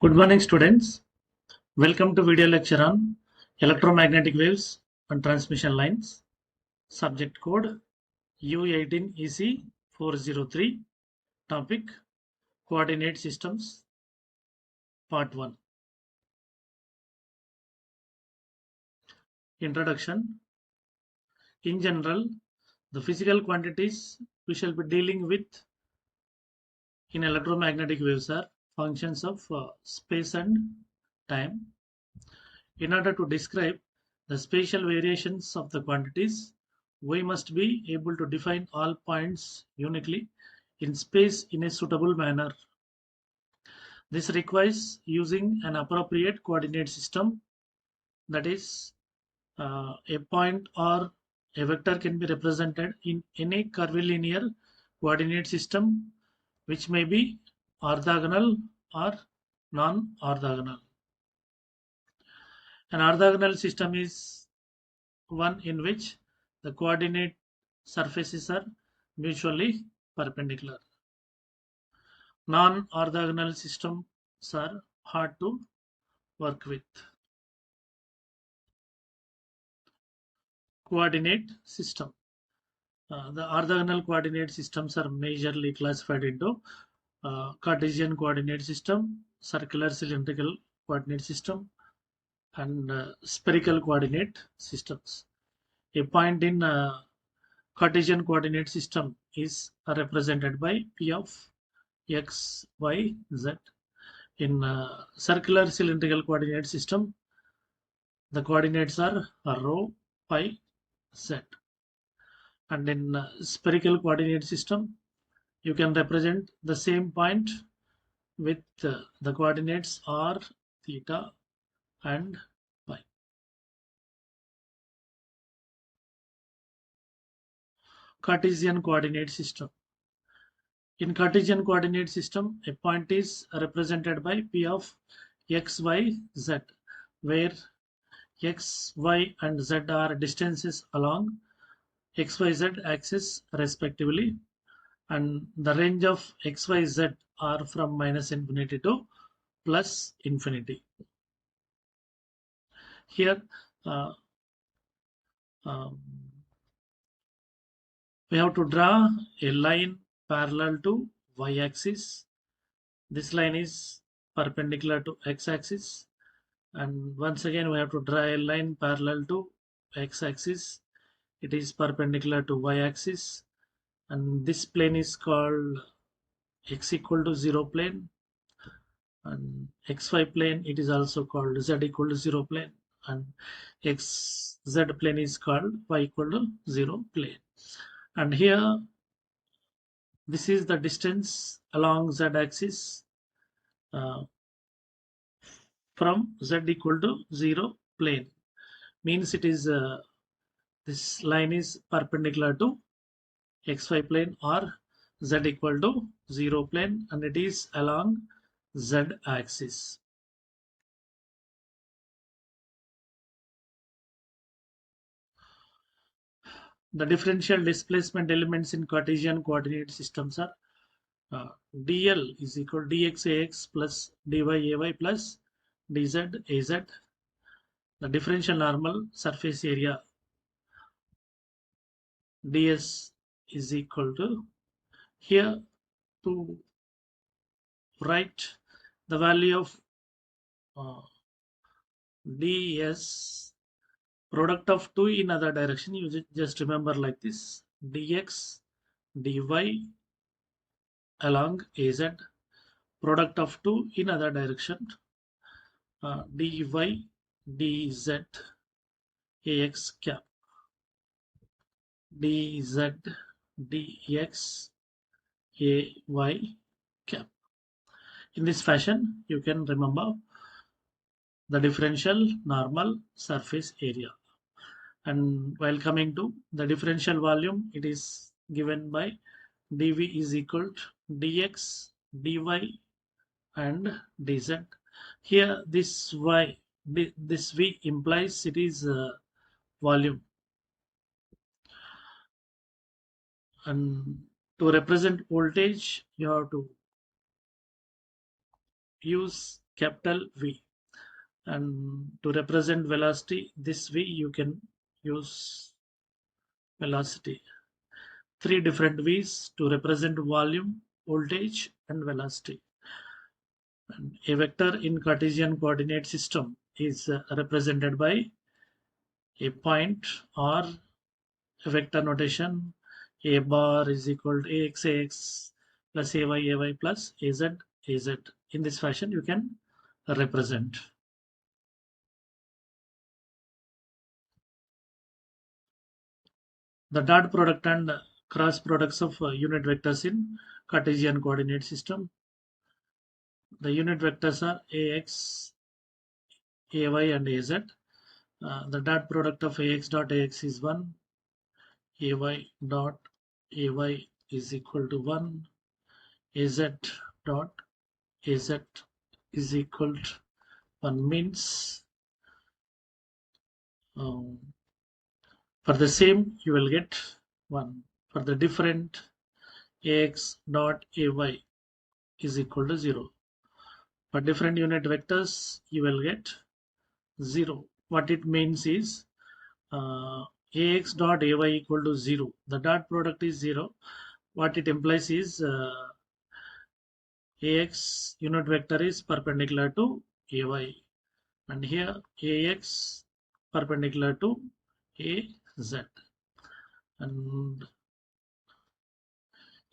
Good morning, students. Welcome to video lecture on electromagnetic waves and transmission lines. Subject code U18EC403. Topic Coordinate Systems. Part 1. Introduction. In general, the physical quantities we shall be dealing with in electromagnetic waves are functions of space and time. In order to describe the spatial variations of the quantities, we must be able to define all points uniquely in space in a suitable manner. This requires using an appropriate coordinate system, that is, a point or a vector can be represented in any curvilinear coordinate system, which may be orthogonal or non-orthogonal. An orthogonal system is one in which the coordinate surfaces are mutually perpendicular. Non-orthogonal systems are hard to work with. Coordinate system. The orthogonal coordinate systems are majorly classified into Cartesian coordinate system, circular cylindrical coordinate system, and spherical coordinate systems. A point in Cartesian coordinate system is represented by P of x, y, z. In circular cylindrical coordinate system, the coordinates are rho, pi, z. And in spherical coordinate system, you can represent the same point with the coordinates r, theta, and pi. Cartesian coordinate system. In Cartesian coordinate system, a point is represented by P of x, y, z, where x, y, and z are distances along xyz axis respectively, and the range of xyz are from minus infinity to plus infinity. Here uh, um, we have to draw a line parallel to y-axis. This line is perpendicular to x-axis, and once again we have to draw a line parallel to x-axis. It is perpendicular to y-axis, and this plane is called x equal to 0 plane, and xy plane it is also called z equal to 0 plane, and xz plane is called y equal to 0 plane. And here this is the distance along z axis from z equal to 0 plane, means it is this line is perpendicular to xy plane or z equal to 0 plane, and it is along z axis. The differential displacement elements in Cartesian coordinate systems are dl is equal to dx plus dy plus dz az. The differential normal surface area ds is equal to, here to write the value of ds product of 2 in other direction, you just remember like this: dx dy along az, product of 2 in other direction, dy dz ax cap, dz dx ay cap. In this fashion, you can remember the differential normal surface area. And while coming to the differential volume, it is given by dv is equal to dx dy and dz. Here this y, this v implies it is volume, and to represent voltage you have to use capital V. And to represent velocity, this V you can use velocity. Three different V's to represent volume, voltage, and velocity. And a vector in Cartesian coordinate system is represented by a point or a vector notation. A bar is equal to ax plus ay plus az. In this fashion, you can represent. The dot product and cross products of unit vectors in Cartesian coordinate system. The unit vectors are ax, ay, and az. The dot product of ax dot ax is 1, ay dot ay is equal to 1, az dot az is equal to 1, means for the same you will get 1. For the different, ax dot ay is equal to 0. For different unit vectors you will get 0. What it means is ax dot ay equal to 0. The dot product is 0. What it implies is ax unit vector is perpendicular to ay, and here ax perpendicular to az, and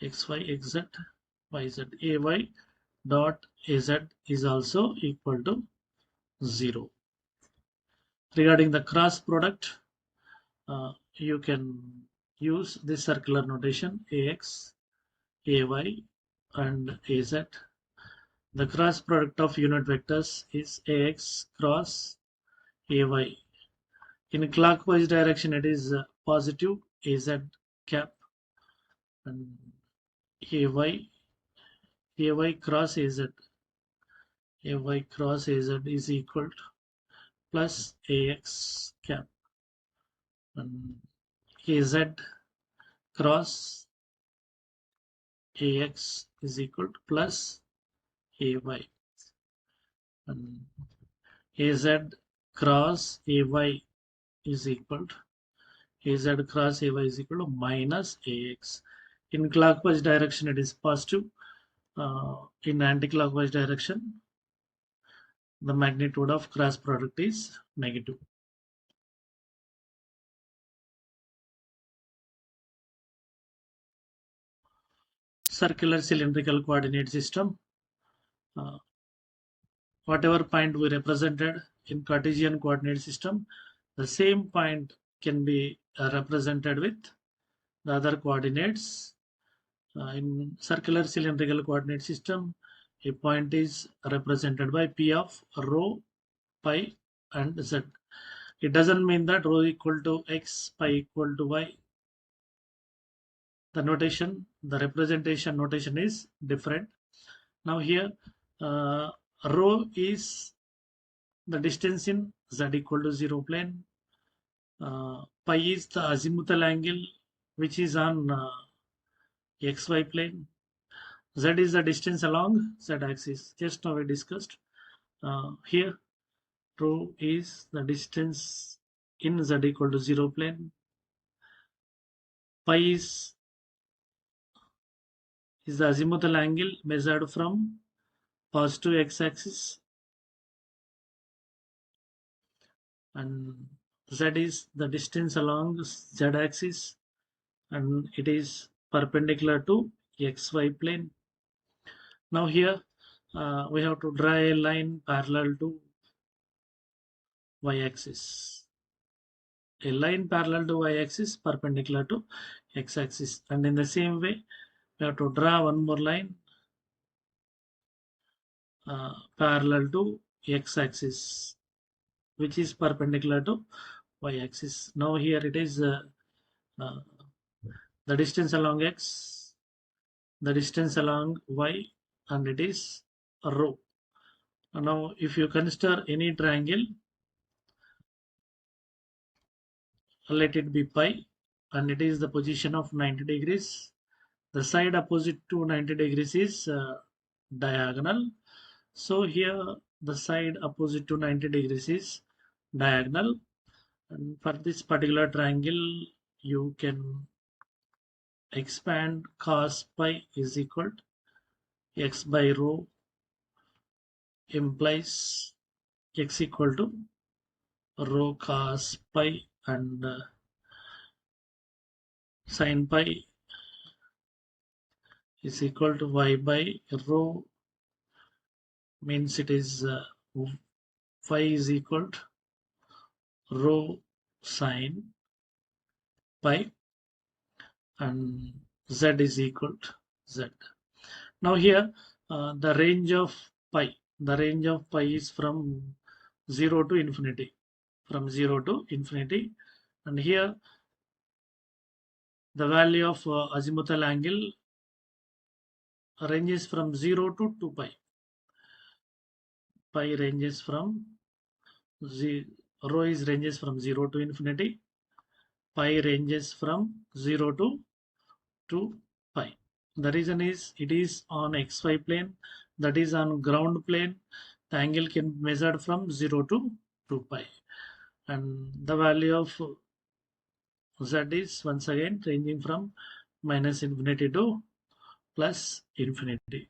xy xz yz ay dot az is also equal to 0. Regarding the cross product, you can use this circular notation ax, ay, and az. The cross product of unit vectors is ax cross ay. In clockwise direction, it is positive az cap, and ay cross az, ay cross az is equal to plus ax cap, and az cross ax is equal to plus ay, and az cross ay is equal to az cross ay is equal to minus ax. In clockwise direction it is positive. In anti-clockwise direction the magnitude of cross product is negative. Circular cylindrical coordinate system. Whatever point we represented in Cartesian coordinate system, the same point can be represented with the other coordinates. In circular cylindrical coordinate system, a point is represented by p of rho, pi, and z. It doesn't mean that rho equal to x, pi equal to y. The notation, the representation notation is different. Now here, rho is the distance in z equal to 0 plane. Pi is the azimuthal angle which is on xy plane. Z is the distance along z axis. Just now we discussed. Here, rho is the distance in z equal to 0 plane. Pi is the azimuthal angle measured from positive x-axis, and z is the distance along z-axis, and it is perpendicular to xy plane. Now here we have to draw a line parallel to y-axis. A line parallel to y-axis perpendicular to x-axis, and in the same way we have to draw one more line parallel to x-axis which is perpendicular to y-axis. Now here it is the distance along x, the distance along y, and it is rho. Now if you consider any triangle, let it be pi, and it is the position of 90 degrees. The side opposite to 90 degrees is diagonal. So here the side opposite to 90 degrees is diagonal, and for this particular triangle you can expand cos pi is equal to x by rho implies x equal to rho cos pi, and sin pi is equal to y by rho, means it is phi is equal to rho sin pi, and z is equal to z. Now here the range of pi is from 0 to infinity, and here the value of azimuthal angle ranges from 0 to 2 pi. Pi ranges from rho is ranges from 0 to infinity. Pi ranges from 0 to 2 pi. The reason is it is on xy plane, that is on ground plane. The angle can be measured from 0 to 2 pi, and the value of z is once again ranging from minus infinity to plus infinity.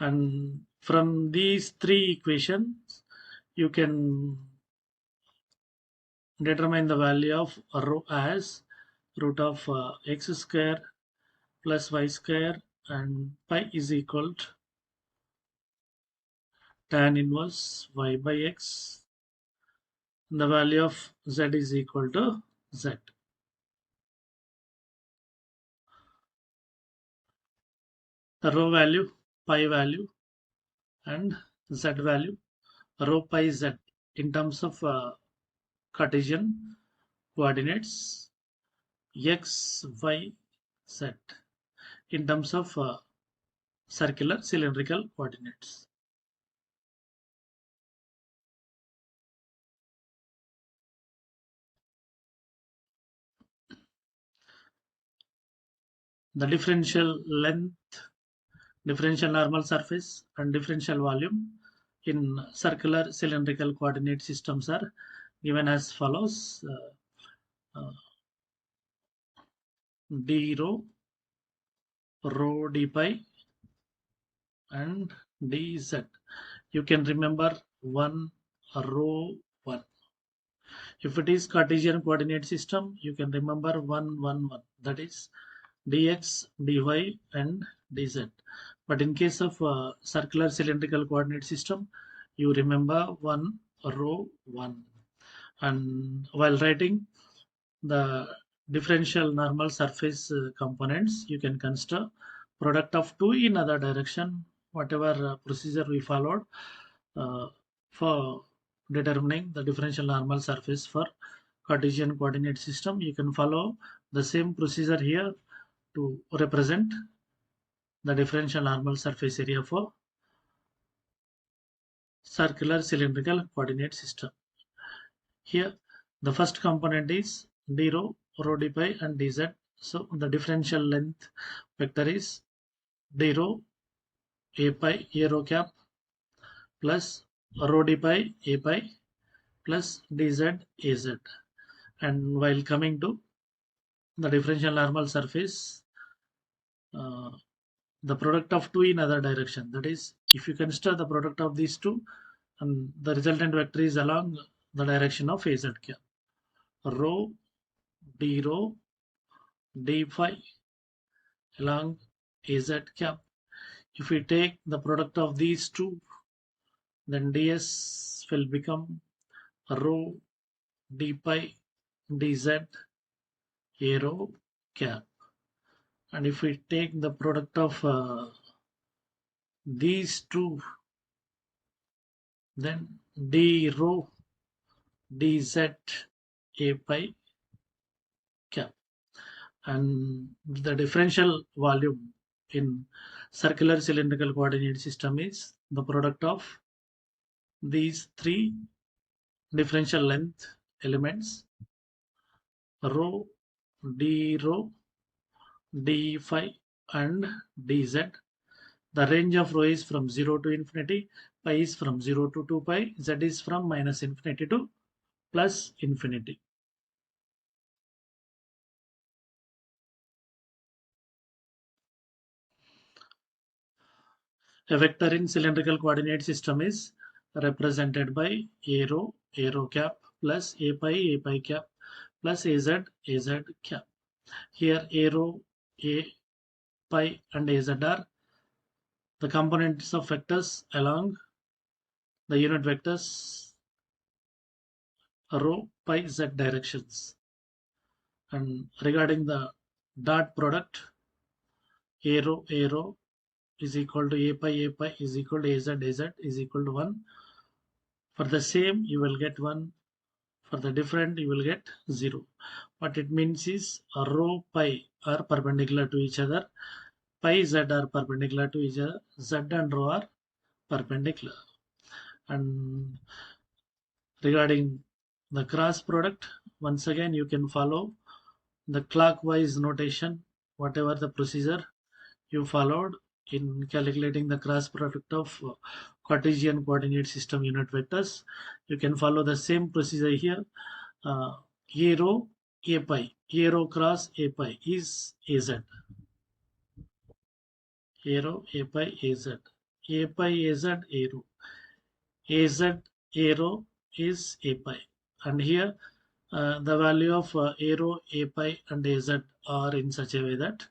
And from these three equations you can determine the value of rho as root of x square plus y square, and pi is equal to tan inverse y by x. The value of z is equal to z. The rho value, pi value, and z value, rho pi z in terms of Cartesian coordinates, x, y, z in terms of circular cylindrical coordinates. The differential length, differential normal surface, and differential volume in circular cylindrical coordinate systems are given as follows. D rho, rho d pi, and dz. You can remember 1 rho 1. If it is Cartesian coordinate system, you can remember 1 1 1. That is dx, dy, and dz. But in case of circular cylindrical coordinate system, you remember 1 rho 1. And while writing the differential normal surface components, you can consider product of two in other direction, whatever procedure we followed for determining the differential normal surface for Cartesian coordinate system. You can follow the same procedure here to represent the differential normal surface area for circular cylindrical coordinate system. Here the first component is d rho, rho d pi, and dz. So the differential length vector is d rho a pi a rho cap plus rho d pi a pi plus dz az. And while coming to the differential normal surface, uh, the product of two in other direction, that is if you consider the product of these two, and the resultant vector is along the direction of az cap, rho d phi along az cap. If we take the product of these two, then ds will become rho d pi dz a rho cap. And if we take the product of these two, then d rho dz a pi cap. And the differential volume in circular cylindrical coordinate system is the product of these three differential length elements, rho d rho d phi and dz. The range of rho is from 0 to infinity, pi is from 0 to 2 pi, z is from minus infinity to plus infinity. A vector in cylindrical coordinate system is represented by a rho, cap, plus a pi cap, plus az, cap. Here a rho, a pi and az are the components of vectors along the unit vectors rho, pi, z directions. And regarding the dot product, a rho is equal to a pi is equal to az is equal to 1. For the same, you will get 1. For the different, you will get 0. What it means is rho, pi are perpendicular to each other. Pi, z are perpendicular to each other. Z and rho are perpendicular. And regarding the cross product, once again, you can follow the clockwise notation, whatever the procedure you followed in calculating the cross product of Cartesian coordinate system unit vectors. You can follow the same procedure here. A rho, a pi, a rho cross a pi is az. A rho, a pi, az. A pi, az, a rho. Az, a rho is a pi. And here the value of a rho, a pi and az are in such a way that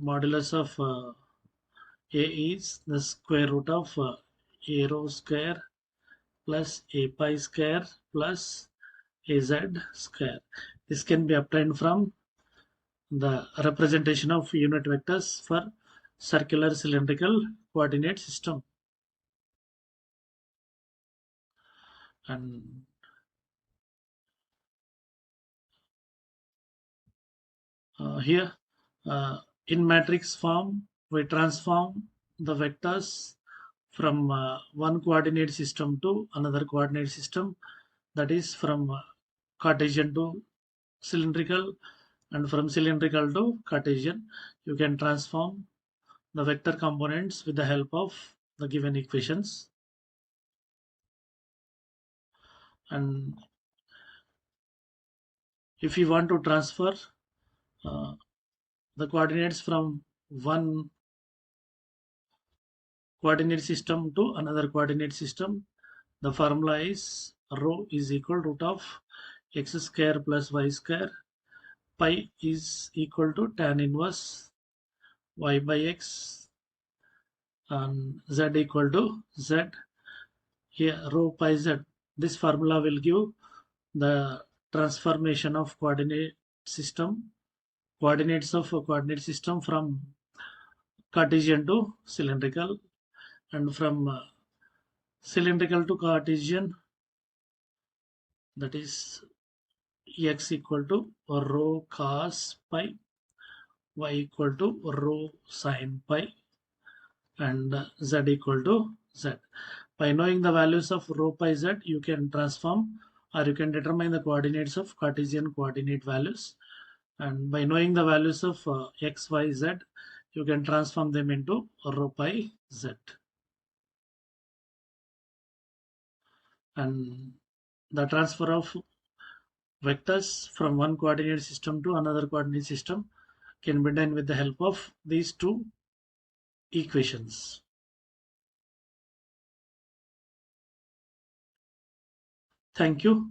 modulus of a is the square root of a rho square plus a pi square plus az square. This can be obtained from the representation of unit vectors for circular cylindrical coordinate system. And here in matrix form, we transform the vectors from one coordinate system to another coordinate system, that is from Cartesian to cylindrical, and from cylindrical to Cartesian. You can transform the vector components with the help of the given equations. And if you want to transfer the coordinates from one coordinate system to another coordinate system, the formula is rho is equal root of x square plus y square, pi is equal to tan inverse y by x, and z equal to z. Here rho pi z. This formula will give the transformation of coordinates of a coordinate system from Cartesian to cylindrical, and from cylindrical to Cartesian, that is x equal to rho cos pi, y equal to rho sin pi, and z equal to z. By knowing the values of rho pi z, you can transform or you can determine the coordinates of Cartesian coordinate values. And by knowing the values of x, y, z, you can transform them into rho pi z. And the transfer of vectors from one coordinate system to another coordinate system can be done with the help of these two equations. Thank you.